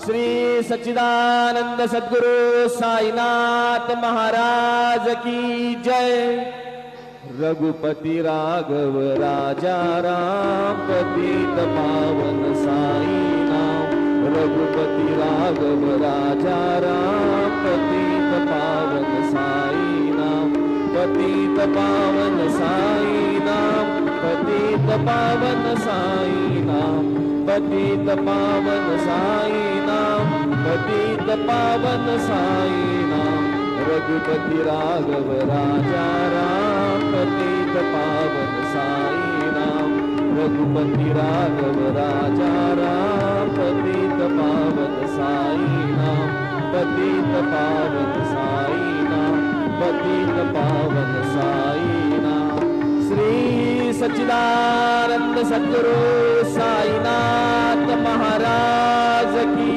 श्री सच्चिदानंद सद्गुरु साईनाथ महाराज की जय। रघुपति राघव राजा राम पतित पावन साई नाम। रघुपति राघव राजा राम पतित पावन साई नाम। पतित पावन साई नाम। पतित पावन साई नाम। पतित पावन साई नाम। पतित पावन साई नाम। रघुपति राघव राजा राम पतित पावन साई नाम। रघुपति राघव राजा राम पतित पावन साई नाम। पतित पावन साई नाम। पतित पावन साई नाम। श्री सच्चिदानंद सद्गुरु साईनाथ महाराज की